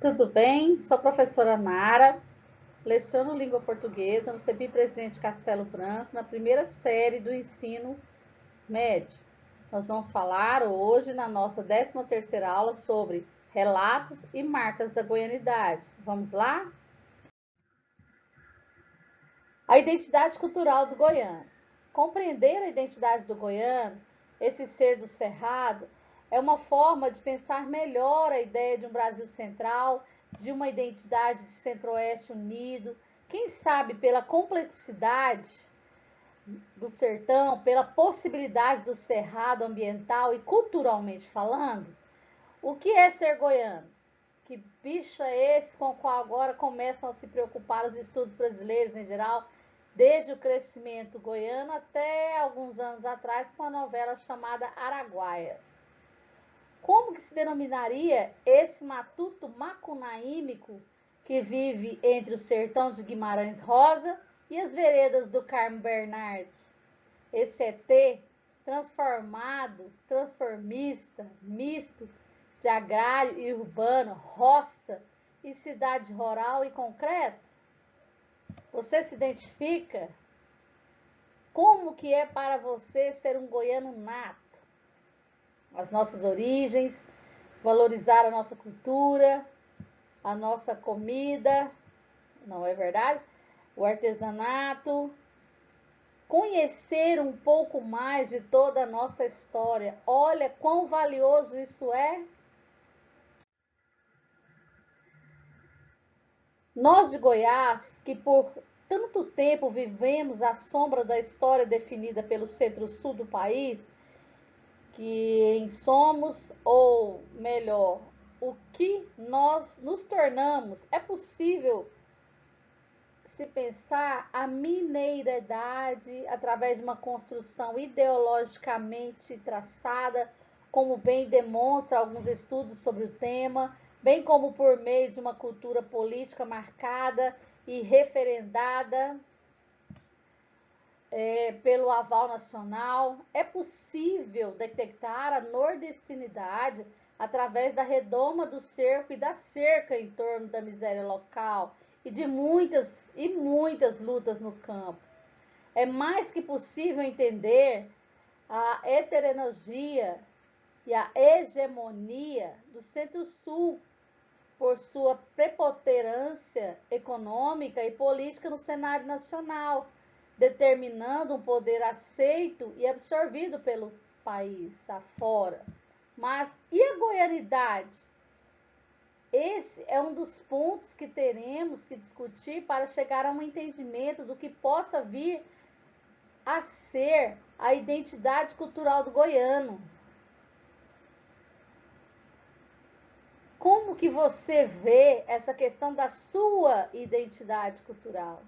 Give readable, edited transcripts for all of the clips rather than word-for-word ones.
Tudo bem? Sou a professora Nara, leciono língua portuguesa no CEBI Presidente Castelo Branco, na primeira série do ensino médio. Nós vamos falar hoje, na nossa 13ª aula, sobre relatos e marcas da goianidade. Vamos lá? A identidade cultural do goiano. Compreender a identidade do goiano, esse ser do cerrado, é uma forma de pensar melhor a ideia de um Brasil central, de uma identidade de centro-oeste unido, quem sabe pela complexidade do sertão, pela possibilidade do cerrado ambiental e culturalmente falando. O que é ser goiano? Que bicho é esse com o qual agora começam a se preocupar os estudos brasileiros em geral, desde o crescimento goiano até alguns anos atrás com a novela chamada Araguaia. Como que se denominaria esse matuto macunaímico que vive entre o sertão de Guimarães Rosa e as veredas do Carmo Bernardes? Esse ET transformado, transformista, misto de agrário e urbano, roça e cidade rural e concreto? Você se identifica? Como que é para você ser um goiano nato? As nossas origens, valorizar a nossa cultura, a nossa comida, não é verdade? O artesanato, conhecer um pouco mais de toda a nossa história. Olha quão valioso isso é. Nós de Goiás, que por tanto tempo vivemos à sombra da história definida pelo centro-sul do país, quem somos, ou melhor, o que nós nos tornamos, é possível se pensar a mineridade através de uma construção ideologicamente traçada, como bem demonstra alguns estudos sobre o tema, bem como por meio de uma cultura política marcada e referendada pelo aval nacional. É possível detectar a nordestinidade através da redoma do cerco e da cerca em torno da miséria local e de muitas lutas no campo. É mais que possível entender a heterogeneia e a hegemonia do Centro-Sul por sua preponderância econômica e política no cenário nacional, determinando um poder aceito e absorvido pelo país afora. Mas e a goianidade? Esse é um dos pontos que teremos que discutir para chegar a um entendimento do que possa vir a ser a identidade cultural do goiano. Como que você vê essa questão da sua identidade cultural?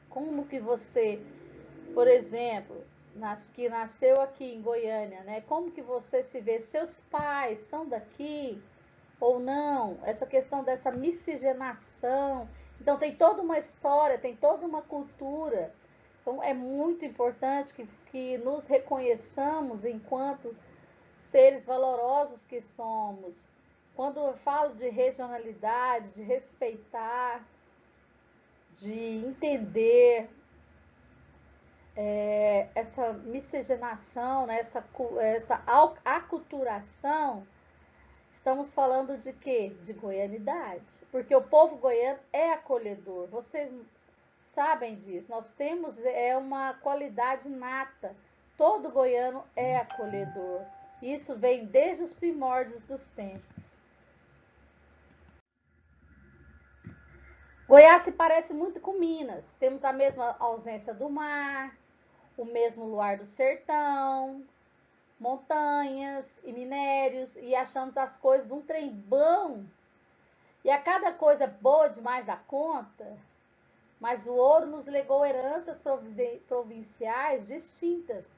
Como que você, por exemplo, que nasceu aqui em Goiânia, né? Como que você se vê? Seus pais são daqui ou não? Essa questão dessa miscigenação. Então tem toda uma história, tem toda uma cultura. Então é muito importante que nos reconheçamos enquanto seres valorosos que somos. Quando eu falo de regionalidade, de respeitar, de entender essa miscigenação, né, essa aculturação, estamos falando de quê? De goianidade. Porque o povo goiano é acolhedor. Vocês sabem disso. Nós temos uma qualidade nata. Todo goiano é acolhedor. Isso vem desde os primórdios dos tempos. Goiás se parece muito com Minas. Temos a mesma ausência do mar, o mesmo luar do sertão, montanhas e minérios, e achamos as coisas um trem bom. E a cada coisa boa demais da conta, mas o ouro nos legou heranças provinciais distintas.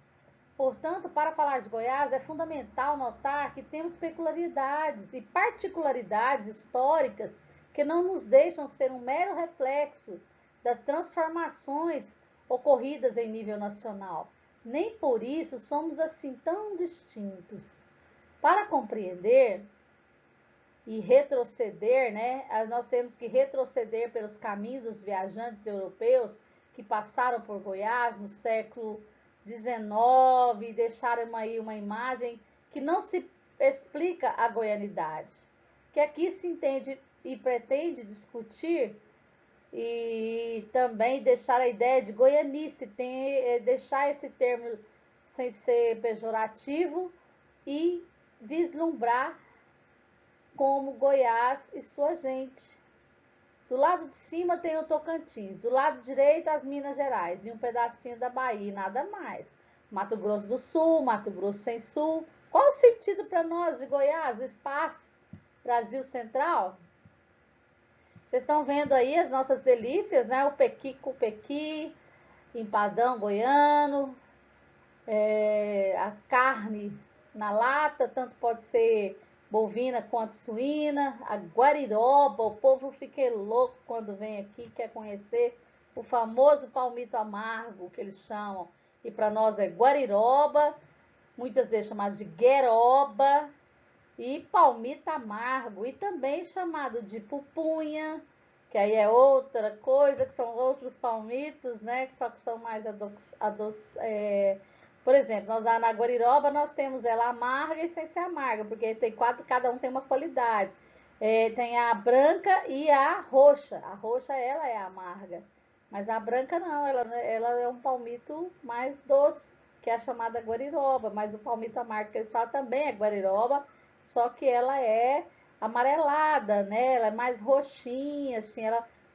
Portanto, para falar de Goiás, é fundamental notar que temos peculiaridades e particularidades históricas que não nos deixam ser um mero reflexo das transformações ocorridas em nível nacional. Nem por isso somos assim tão distintos. Para compreender e retroceder, né? Nós temos que retroceder pelos caminhos dos viajantes europeus que passaram por Goiás no século XIX e deixaram aí uma imagem que não se explica a goianidade, que aqui se entende e pretende discutir e também deixar a ideia de goianice, deixar esse termo sem ser pejorativo e vislumbrar como Goiás e sua gente. Do lado de cima tem o Tocantins, do lado direito as Minas Gerais e um pedacinho da Bahia, nada mais. Mato Grosso do Sul, Mato Grosso sem Sul. Qual o sentido para nós de Goiás, o espaço Brasil Central? Vocês estão vendo aí as nossas delícias, né? O pequi com pequi, empadão goiano, a carne na lata, tanto pode ser bovina quanto suína, a guariroba, o povo fica louco quando vem aqui, quer conhecer o famoso palmito amargo, que eles chamam, e para nós é guariroba, muitas vezes chamado de gueroba, e palmito amargo, e também chamado de pupunha, que aí é outra coisa, que são outros palmitos, né, só que são mais por exemplo, nós na guariroba nós temos ela amarga e sem ser amarga, porque tem cada um tem uma qualidade. Tem a branca e a roxa. A roxa ela é amarga, mas a branca não, ela é um palmito mais doce, que é a chamada guariroba, mas o palmito amargo que eles falam também é guariroba, só que ela é amarelada, né? Ela é mais roxinha, assim,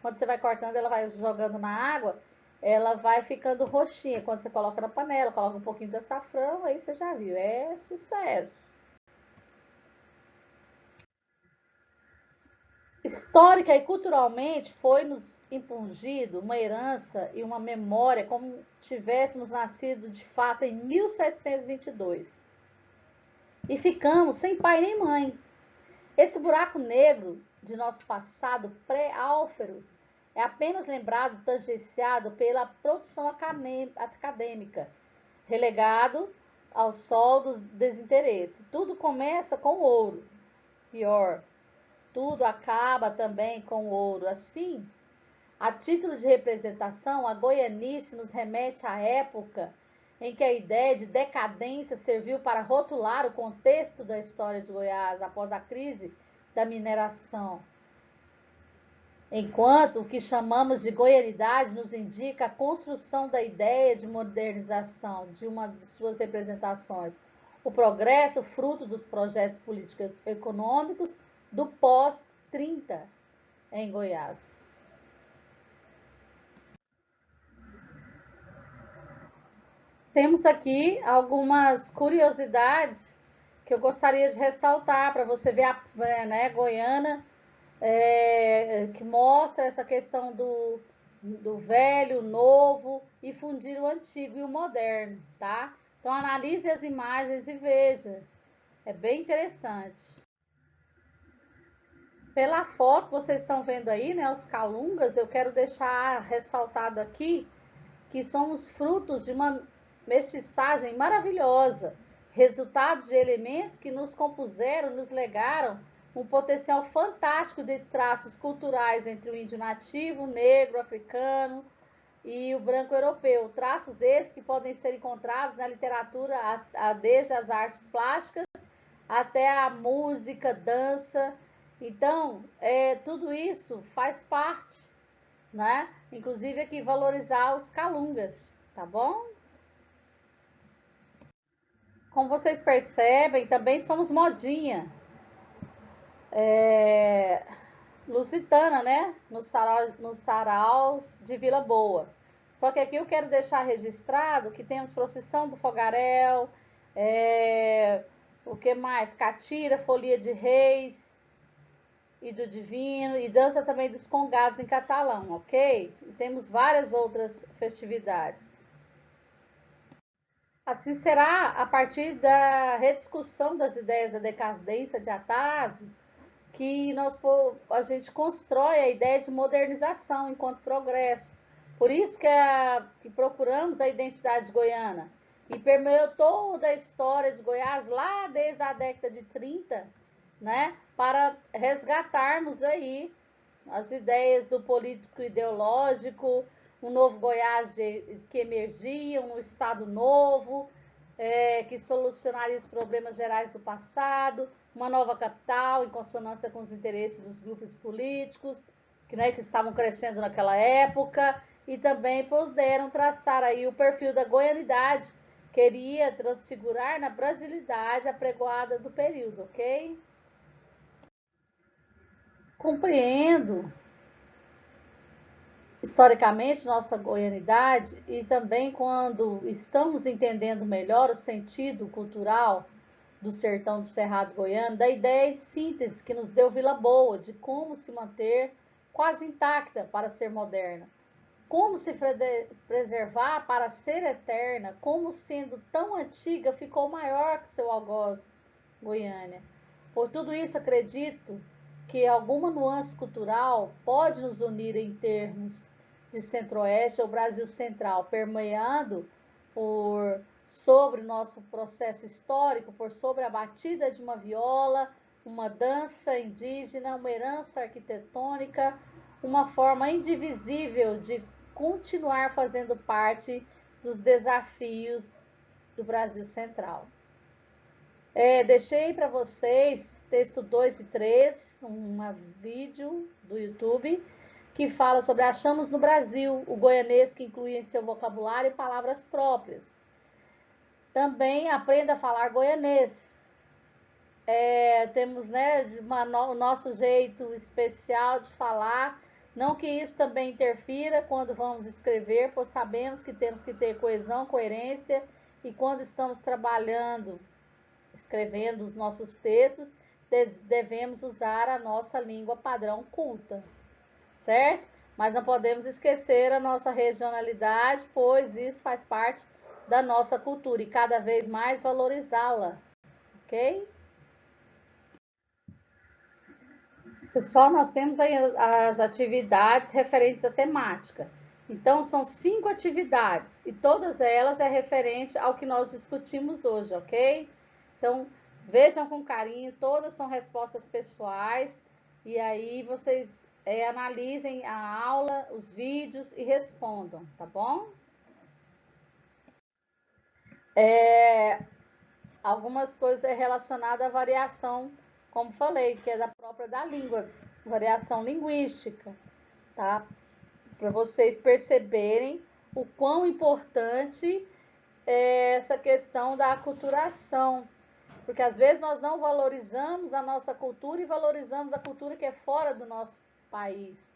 quando você vai cortando, ela vai jogando na água, ela vai ficando roxinha. Quando você coloca na panela, coloca um pouquinho de açafrão, aí você já viu, é sucesso. Histórica e culturalmente foi-nos impungido uma herança e uma memória como tivéssemos nascido de fato em 1722. E ficamos sem pai nem mãe. Esse buraco negro de nosso passado pré-álfero é apenas lembrado, tangenciado pela produção acadêmica, relegado ao sol do desinteresse. Tudo começa com ouro, pior, tudo acaba também com ouro. Assim, a título de representação, a goianice nos remete à época em que a ideia de decadência serviu para rotular o contexto da história de Goiás após a crise da mineração. Enquanto o que chamamos de goianidade nos indica a construção da ideia de modernização de uma de suas representações, o progresso fruto dos projetos políticos econômicos do pós-30 em Goiás. Temos aqui algumas curiosidades que eu gostaria de ressaltar para você ver né, Goiânia, que mostra essa questão do velho, novo e fundir o antigo e o moderno, tá? Então analise as imagens e veja, é bem interessante. Pela foto vocês estão vendo aí, né, os calungas, eu quero deixar ressaltado aqui que são os frutos de uma mestiçagem maravilhosa, resultado de elementos que nos compuseram, nos legaram um potencial fantástico de traços culturais entre o índio nativo, o negro, o africano e o branco europeu. Traços esses que podem ser encontrados na literatura, desde as artes plásticas até a música, dança. Então, tudo isso faz parte, né? Inclusive aqui valorizar os calungas, tá bom? Como vocês percebem, também somos modinha. Lusitana, né? Nos saraus de Vila Boa. Só que aqui eu quero deixar registrado que temos procissão do fogaréu, o que mais? Catira, folia de reis e do divino, e dança também dos congados em catalão, ok? E temos várias outras festividades. Assim será a partir da rediscussão das ideias da decadência de Atássio que a gente constrói a ideia de modernização enquanto progresso. Por isso que procuramos a identidade goiana. E permeou toda a história de Goiás lá desde a década de 30, né, para resgatarmos aí as ideias do político ideológico, um novo Goiás que emergia, um estado novo, que solucionaria os problemas gerais do passado, uma nova capital em consonância com os interesses dos grupos políticos, que estavam crescendo naquela época, e também puderam traçar aí o perfil da goianidade, queria transfigurar na brasilidade apregoada do período, ok? Compreendo historicamente nossa goianidade e também quando estamos entendendo melhor o sentido cultural do sertão do Cerrado goiano, da ideia de síntese que nos deu Vila Boa, de como se manter quase intacta para ser moderna, como se preservar para ser eterna, como sendo tão antiga ficou maior que seu algoz, Goiânia. Por tudo isso, acredito que alguma nuance cultural pode nos unir em termos de Centro-Oeste ou Brasil Central, permeando sobre o nosso processo histórico, por sobre a batida de uma viola, uma dança indígena, uma herança arquitetônica, uma forma indivisível de continuar fazendo parte dos desafios do Brasil Central. Deixei para vocês texto 2 e 3, um vídeo do YouTube, que fala sobre achamos no Brasil o goianês que inclui em seu vocabulário palavras próprias. Também aprenda a falar goianês. Temos o nosso jeito especial de falar, não que isso também interfira quando vamos escrever, pois sabemos que temos que ter coesão, coerência, e quando estamos trabalhando, escrevendo os nossos textos, devemos usar a nossa língua padrão culta, certo? Mas não podemos esquecer a nossa regionalidade, pois isso faz parte da nossa cultura e cada vez mais valorizá-la, ok? Pessoal, nós temos aí as atividades referentes à temática. Então, são 5 atividades e todas elas é referente ao que nós discutimos hoje, ok? Então, vejam com carinho, todas são respostas pessoais e aí vocês analisem a aula, os vídeos e respondam, tá bom? Algumas coisas relacionadas à variação, como falei, que é da própria da língua, variação linguística, tá? Para vocês perceberem o quão importante é essa questão da aculturação, porque às vezes nós não valorizamos a nossa cultura e valorizamos a cultura que é fora do nosso país.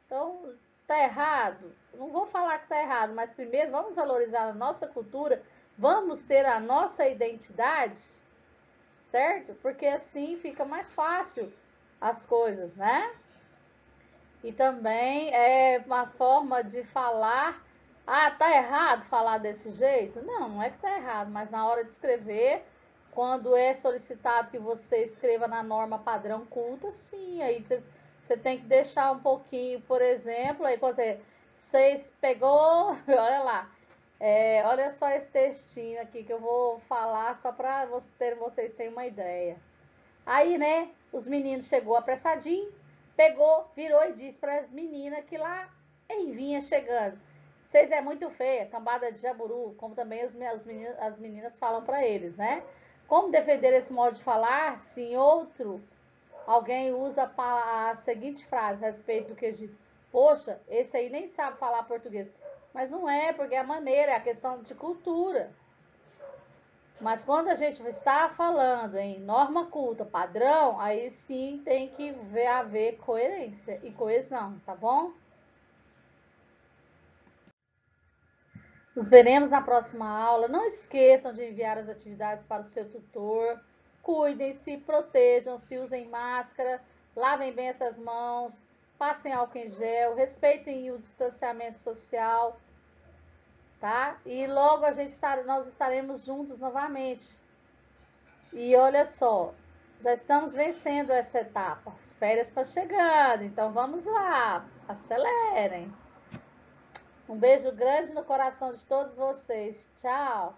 Então, tá errado? Não vou falar que tá errado, mas primeiro vamos valorizar a nossa cultura, vamos ter a nossa identidade, certo? Porque assim fica mais fácil as coisas, né? E também é uma forma de falar, tá errado falar desse jeito? Não, não é que tá errado, mas na hora de escrever, quando é solicitado que você escreva na norma padrão culta, sim, aí você tem que deixar um pouquinho, por exemplo, aí você pegou, olha lá, olha só esse textinho aqui que eu vou falar só para vocês terem uma ideia. Aí, né, os meninos chegou apressadinho, pegou, virou e disse para as meninas que lá vinha chegando. Vocês é muito feia, cambada de jaburu, como também as meninas falam para eles, né? Como defender esse modo de falar se em outro alguém usa a seguinte frase a respeito do que poxa, esse aí nem sabe falar português. Mas não é, porque é a maneira, é a questão de cultura. Mas quando a gente está falando em norma culta, padrão, aí sim tem que haver coerência e coesão, tá bom? Nos veremos na próxima aula. Não esqueçam de enviar as atividades para o seu tutor. Cuidem-se, protejam-se, usem máscara, lavem bem essas mãos, passem álcool em gel, respeitem o distanciamento social, tá? E logo nós estaremos juntos novamente. E olha só, já estamos vencendo essa etapa. As férias estão chegando, então vamos lá, acelerem. Um beijo grande no coração de todos vocês. Tchau!